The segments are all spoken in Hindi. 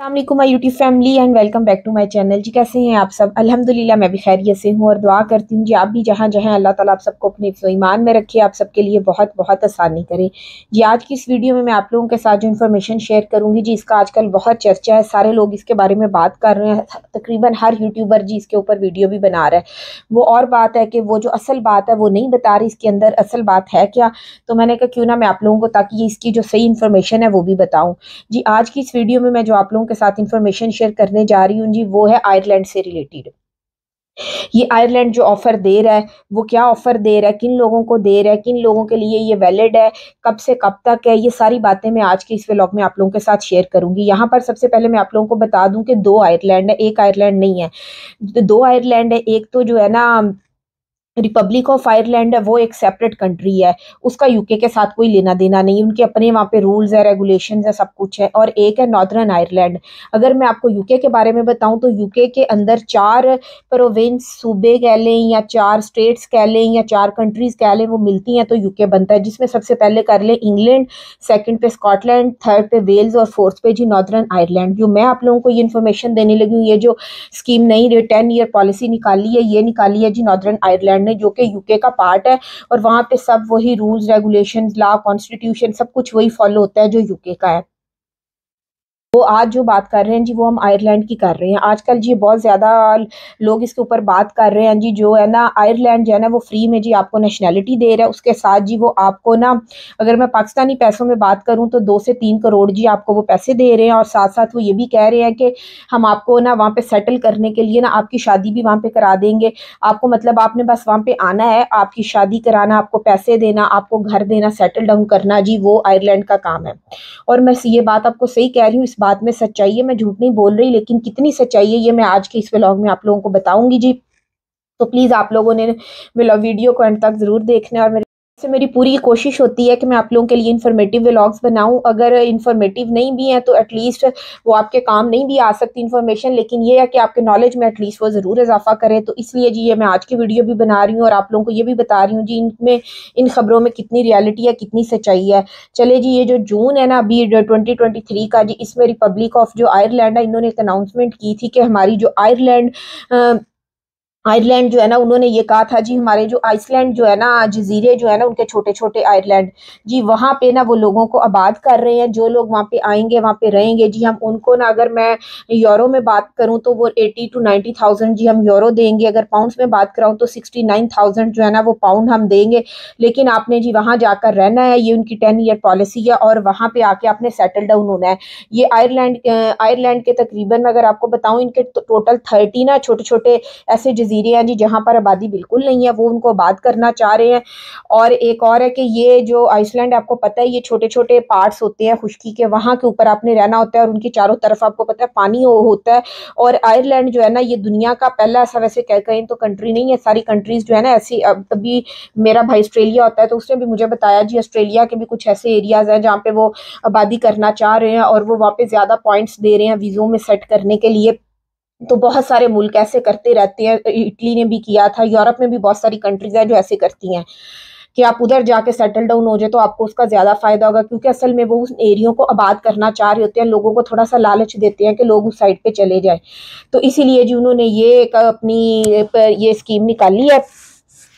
अस्सलामुअलैकुम my YouTube family and welcome back to my channel. जी कैसे हैं आप सब? अल्हम्दुलिल्लाह मैं भी खैरियत से हूँ और दुआ करती हूँ जी आप भी जहाँ जहाँ अल्लाह ताला आप सबको अपने ईमान में रखे, आप सबके लिए बहुत बहुत आसानी करे। जी आज की इस वीडियो में मैं आप लोगों के साथ जो इन्फॉर्मेशन शेयर करूँगी जी इसका आजकल बहुत चर्चा है, सारे लोग इसके बारे में बात कर रहे हैं, तकरीबन हर यूट्यूबर जी इसके ऊपर वीडियो भी बना रहा है। वो और बात है कि वो जो असल बात है वो नहीं बता रही, इसके अंदर असल बात है क्या। तो मैंने कहा क्यों ना मैं आप लोगों को, ताकि ये इसकी जो सही इन्फॉर्मेशन है वो भी बताऊँ। जी आज की इस वीडियो में मैं जो आप लोगों के साथ इंफॉर्मेशन शेयर करने जा रही हूँ जी वो है आयरलैंड से रिलेटेड। ये आयरलैंड जो ऑफर दे रहा है वो क्या ऑफर दे रहा है, किन लोगों को दे रहा है, किन लोगों के लिए ये वैलिड है, कब से कब तक है, ये सारी बातें मैं आज के इस व्लॉग में आप लोगों के साथ शेयर करूंगी। यहाँ पर सबसे पहले मैं आप लोगों को बता दूं कि दो आयरलैंड है, एक आयरलैंड नहीं है। दो आयरलैंड है। एक तो जो है ना रिपब्लिक ऑफ आयरलैंड है, वो एक सेपरेट कंट्री है, उसका यूके के साथ कोई लेना देना नहीं, उनके अपने वहाँ पे रूल्स है, रेगुलेशंस है, सब कुछ है। और एक है नॉर्दर्न आयरलैंड। अगर मैं आपको यूके के बारे में बताऊं तो यूके के अंदर 4 प्रोविंस, सूबे कह लें या 4 स्टेट्स कह लें या 4 कंट्रीज कह लें, वो मिलती हैं तो यूके बनता है। जिसमें सबसे पहले कर लें इंग्लैंड, सेकंड पे स्कॉटलैंड, थर्ड पे वेल्स और फोर्थ पे जी नॉर्दर्न आयरलैंड। जो मैं आप लोगों को ये इन्फॉर्मेशन देने लगी हूँ, ये जो स्कीम नई 10 ईयर पॉलिसी निकाली है, ये निकाली है जी नॉर्दर्न आयरलैंड ने, जो कि यूके का पार्ट है। और वहां पे सब वही रूल्स, रेगुलेशंस, लॉ, कॉन्स्टिट्यूशन सब कुछ वही फॉलो होता है जो यूके का है। वो आज जो बात कर रहे हैं जी वो हम आयरलैंड की कर रहे हैं। आजकल जी बहुत ज़्यादा लोग इसके ऊपर बात कर रहे हैं जी। जो है ना आयरलैंड जो है ना वो फ्री में जी आपको नेशनैलिटी दे रहा है, उसके साथ जी वो आपको ना, अगर मैं पाकिस्तानी पैसों में बात करूं तो 2 से 3 करोड़ जी आपको वो पैसे दे रहे हैं। और साथ साथ वो ये भी कह रहे हैं कि हम आपको ना वहाँ पे सेटल करने के लिए ना आपकी शादी भी वहाँ पे करा देंगे। आपको मतलब आपने बस वहाँ पे आना है, आपकी शादी कराना, आपको पैसे देना, आपको घर देना, सेटल डाउन करना, जी वो आयरलैंड का काम है। और मैं ये बात आपको सही कह रही हूँ, इस बात में सच्चाई है, मैं झूठ नहीं बोल रही। लेकिन कितनी सच्चाई है ये मैं आज के इस व्लॉग में आप लोगों को बताऊंगी जी। तो प्लीज़ आप लोगों ने वीडियो को अंत तक ज़रूर देखना है। और मेरी पूरी कोशिश होती है कि मैं आप लोगों के लिए इन्फॉर्मेटिव व्लॉग्स बनाऊं। अगर इन्फॉर्मेटिव नहीं भी हैं तो एटलीस्ट वो आपके काम नहीं भी आ सकती इन्फॉर्मेशन, लेकिन ये है कि आपके नॉलेज में एटलीस्ट वो ज़रूर इजाफा करे। तो इसलिए जी ये मैं आज की वीडियो भी बना रही हूँ और आप लोगों को ये भी बता रही हूँ जी इनमें, इन खबरों में कितनी रियलिटी है, कितनी सच्चाई है। चले जी, ये जो जून है ना अभी 2023 का जी, इसमें रिपब्लिक ऑफ जो आयरलैंड है, इन्होंने एक अनाउंसमेंट की थी कि हमारी जो आयरलैंड जो है ना, उन्होंने ये कहा था जी हमारे जो आइसलैंड जो है ना, जजीरे जो है ना, उनके छोटे छोटे आयरलैंड जी, वहाँ पे ना वो लोगों को आबाद कर रहे हैं। जो लोग वहाँ पे आएंगे, वहाँ पे रहेंगे जी, हम उनको ना, अगर मैं यूरो में बात करूँ तो वो 80 to 90,000 जी हम यूरो देंगे। अगर पाउंड्स में बात कराऊँ तो 69,000 जो है ना वो पाउंड हम देंगे। लेकिन आपने जी वहाँ जाकर रहना है, ये उनकी 10 ईयर पॉलिसी है, और वहाँ पे आके आपने सेटल डाउन होना है। ये आयरलैंड के तकरीबन अगर आपको बताऊँ, इनके टोटल 30 ना छोटे छोटे ऐसे जजीरे हैं जी जहाँ पर आबादी बिल्कुल नहीं है, वो उनको आबाद करना चाह रहे हैं। और एक और है कि ये जो आइसलैंड आपको पता है ये छोटे छोटे पार्ट्स होते हैं खुश्की के, वहाँ के ऊपर आपने रहना होता है और उनकी चारों तरफ आपको पता है पानी होता है। और आयरलैंड जो है ना ये दुनिया का पहला ऐसा, वैसे कहें तो कंट्री नहीं है, सारी कंट्रीज जो है ना ऐसी। अब अभी मेरा भाई ऑस्ट्रेलिया होता है तो उसने भी मुझे बताया जी ऑस्ट्रेलिया के भी कुछ ऐसे एरियाज हैं जहाँ पे वो आबादी करना चाह रहे हैं और वो वहाँ पे ज्यादा पॉइंट्स दे रहे हैं वीजों में सेट करने के लिए। तो बहुत सारे मुल्क ऐसे करते रहते हैं, इटली ने भी किया था, यूरोप में भी बहुत सारी कंट्रीज हैं जो ऐसे करती हैं कि आप उधर जाके सेटल डाउन हो जाए तो आपको उसका ज्यादा फायदा होगा, क्योंकि असल में वो उस एरियो को आबाद करना चाह रहे होते हैं, लोगों को थोड़ा सा लालच देते हैं कि लोग उस साइड पे चले जाए। तो इसीलिए जी उन्होंने ये एक अपनी ये स्कीम निकाली है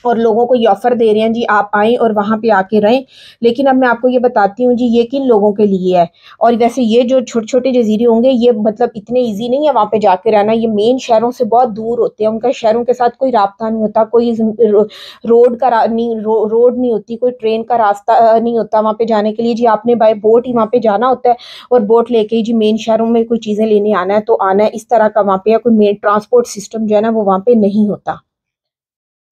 और लोगों को ये ऑफर दे रहे हैं जी आप आएँ और वहाँ पे आके रहें। लेकिन अब मैं आपको ये बताती हूँ जी ये किन लोगों के लिए है। और वैसे ये जो छोटे छोटे जजीरे होंगे ये मतलब इतने इजी नहीं है वहाँ पे जाके रहना, ये मेन शहरों से बहुत दूर होते हैं, उनका शहरों के साथ कोई रास्ता नहीं होता, कोई रोड नहीं होती, कोई ट्रेन का रास्ता नहीं होता वहाँ पे जाने के लिए जी, आपने बाय बोट ही वहाँ पे जाना होता है। और बोट लेके ही जी मेन शहरों में कोई चीज़ें लेने आना है तो आना है, इस तरह का वहाँ पे है, कोई मेन ट्रांसपोर्ट सिस्टम जो है ना वो वहाँ पे नहीं होता।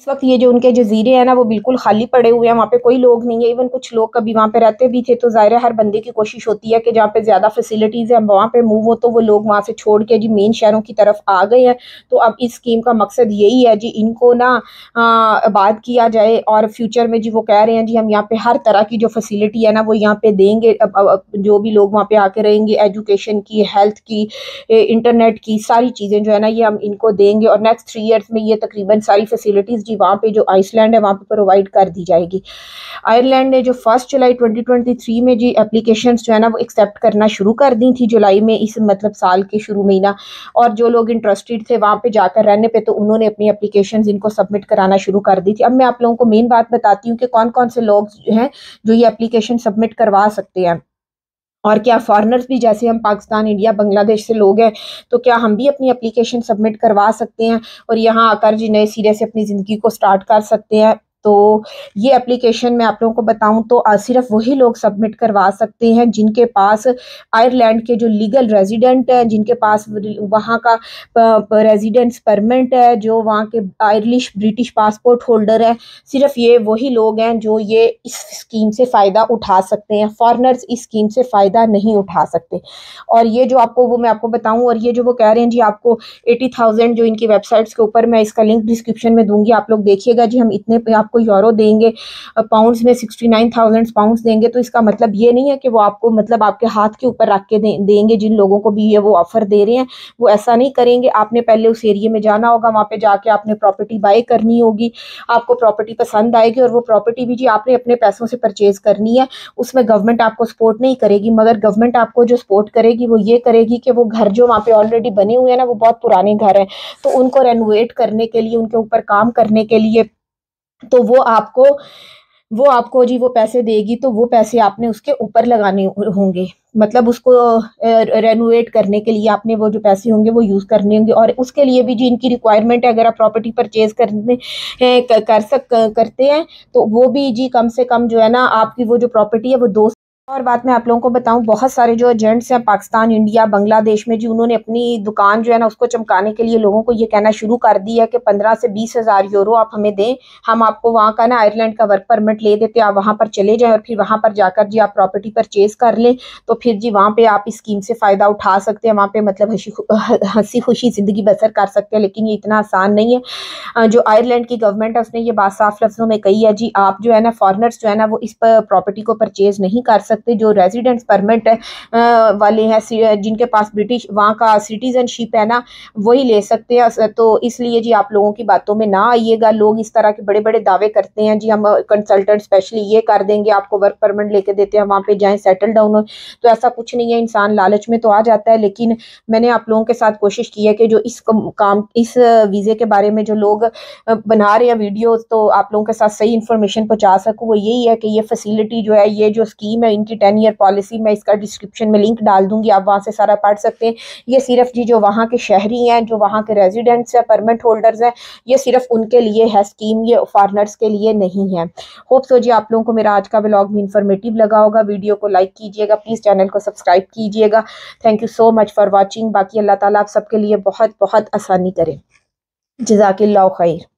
इस वक्त ये जो उनके जजीरे हैं ना वो बिल्कुल खाली पड़े हुए हैं, वहाँ पे कोई लोग नहीं है। इवन कुछ लोग कभी वहाँ पे रहते भी थे, तो जाहिर है हर बंदे की कोशिश होती है कि जहाँ पे ज़्यादा फैसिलिटीज़ है वहाँ पे मूव हो, तो वो लोग वहाँ से छोड़ के जी मेन शहरों की तरफ आ गए हैं। तो अब इस स्कीम का मकसद यही है जी, इनको ना आबाद किया जाए। और फ्यूचर में जी वो कह रहे हैं जी हम यहाँ पे हर तरह की जो फैसिलिटी है ना वो यहाँ पे देंगे। अब जो भी लोग वहाँ पे आके रहेंगे, एजुकेशन की, हेल्थ की, इंटरनेट की, सारी चीज़ें जो है ना ये हम इनको देंगे। और नेक्स्ट 3 ईयर्स में ये तकरीबन सारी फैसिलिटीज़ जी वहाँ पे जो आइसलैंड है वहाँ पे प्रोवाइड कर दी जाएगी। आयरलैंड ने जो 1 जुलाई 2023 में जी एप्लीकेशंस जो है ना वो एक्सेप्ट करना शुरू कर दी थी जुलाई में, इस मतलब साल के शुरू महीना, और जो लोग इंटरेस्टेड थे वहाँ पे जाकर रहने पे तो उन्होंने अपनी एप्लीकेशंस इनको सबमिट कराना शुरू कर दी थी। अब मैं आप लोगों को मेन बात बताती हूँ कि कौन कौन से लोग हैं जो ये एप्लीकेशन सबमिट करवा सकते हैं, और क्या फॉरेनर्स भी, जैसे हम पाकिस्तान, इंडिया, बांग्लादेश से लोग हैं तो क्या हम भी अपनी एप्लीकेशन सबमिट करवा सकते हैं और यहाँ आकर जी नए सिरे से अपनी ज़िंदगी को स्टार्ट कर सकते हैं। तो ये एप्लीकेशन मैं आप लोगों को बताऊं तो सिर्फ वही लोग सबमिट करवा सकते हैं जिनके पास आयरलैंड के जो लीगल रेजिडेंट हैं, जिनके पास वहाँ का रेजिडेंस परमिट है, जो वहाँ के आयरिश ब्रिटिश पासपोर्ट होल्डर है। सिर्फ ये वही लोग हैं जो ये इस स्कीम से फ़ायदा उठा सकते हैं। फॉरेनर्स इस स्कीम से फ़ायदा नहीं उठा सकते। और ये जो आपको वो मैं आपको बताऊं, और ये जो वो कह रहे हैं जी आपको 80,000 जो इनकी वेबसाइट्स के ऊपर, मैं इसका लिंक डिस्क्रिप्शन में दूंगी, आप लोग देखिएगा जी, हम इतने पे आपको यूरो देंगे, पाउंड्स में 69,000 पाउंड्स देंगे, तो इसका मतलब ये नहीं है कि वो आपको मतलब आपके हाथ के ऊपर रख के देंगे। जिन लोगों को भी ये वो ऑफर दे रहे हैं वो ऐसा नहीं करेंगे। आपने पहले उस एरिया में जाना होगा, वहाँ पे जाके आपने प्रॉपर्टी बाय करनी होगी, आपको प्रॉपर्टी पसंद आएगी और वो प्रॉपर्टी भी जी आपने अपने पैसों से परचेज करनी है। उसमें गवर्नमेंट आपको सपोर्ट नहीं करेगी, मगर गवर्नमेंट आपको जो सपोर्ट करेगी वो ये करेगी कि वो घर जो वहाँ पे ऑलरेडी बने हुए हैं ना, वो बहुत पुराने घर हैं, तो उनको रेनोवेट करने के लिए, उनके ऊपर काम करने के लिए, तो वो आपको जी वो पैसे देगी, तो वो पैसे आपने उसके ऊपर लगाने होंगे। मतलब उसको रेनोवेट करने के लिए आपने वो जो पैसे होंगे वो यूज़ करने होंगे। और उसके लिए भी जी इनकी रिक्वायरमेंट है, अगर आप प्रॉपर्टी परचेज करते हैं तो वो भी जी कम से कम जो है ना आपकी वो जो प्रॉपर्टी है वो 2। और बात मैं आप लोगों को बताऊं, बहुत सारे जो एजेंट्स हैं पाकिस्तान, इंडिया, बांग्लादेश में जी, उन्होंने अपनी दुकान जो है ना उसको चमकाने के लिए लोगों को ये कहना शुरू कर दिया कि 15 से 20 हज़ार यूरो आप हमें दें, हम आपको वहाँ का ना आयरलैंड का वर्क परमिट ले देते हैं, आप वहाँ पर चले जाएं और फिर वहाँ पर जाकर जी आप प्रॉपर्टी परचेज कर लें, तो फिर जी वहाँ पे आप इस स्कीम से फ़ायदा उठा सकते हैं, वहाँ पे मतलब हंसी खुशी ज़िंदगी बसर कर सकते हैं। लेकिन ये इतना आसान नहीं है। जो आयरलैंड की गवर्नमेंट है उसने ये बात साफ लफ्ज़ों में कही है जी, आप जो है ना फॉरेनर्स जो है ना वो इस पर प्रॉपर्टी को परचेज नहीं कर सकते। जो रेजिडेंस परमिट वाले हैं, जिनके पास ब्रिटिश वहाँ का सिटीजनशिप है ना, वही ले सकते हैं। तो इसलिए जी आप लोगों की बातों में ना आइएगा। लोग इस तरह के बड़े बड़े दावे करते हैं जी, हम कंसल्टेंट स्पेशली ये कर देंगे, आपको वर्क परमिट लेके देते हैं, वहाँ पे जाएं, सेटल डाउन हो। तो ऐसा कुछ नहीं है, इंसान लालच में तो आ जाता है। लेकिन मैंने आप लोगों के साथ कोशिश की है कि जो इस वीज़े के बारे में जो लोग बना रहे हैं वीडियोस, तो आप लोगों के साथ सही इन्फॉर्मेशन पहुंचा सकूं। वो यही है कि ये फैसिलिटी जो है, ये जो स्कीम है, इनकी 10 ईयर पॉलिसी, मैं इसका डिस्क्रिप्शन में लिंक डाल दूंगी, आप वहां से सारा पढ़ सकते हैं। ये सिर्फ जी जो वहाँ के शहरी हैं, जो वहाँ के रेजिडेंट्स हैं, परमिट होल्डर्स हैं, ये सिर्फ उनके लिए है स्कीम, ये फॉरेनर्स के लिए नहीं है। होप सो जी आप लोगों को मेरा आज का व्लॉग भी इन्फॉर्मेटिव लगा होगा। वीडियो को लाइक कीजिएगा, प्लीज़ चैनल को सब्सक्राइब कीजिएगा। Thank you so much for watching. बाकी अल्लाह ताला आप सबके लिए बहुत बहुत आसानी करे। जज़ाकिल्लाह खैर।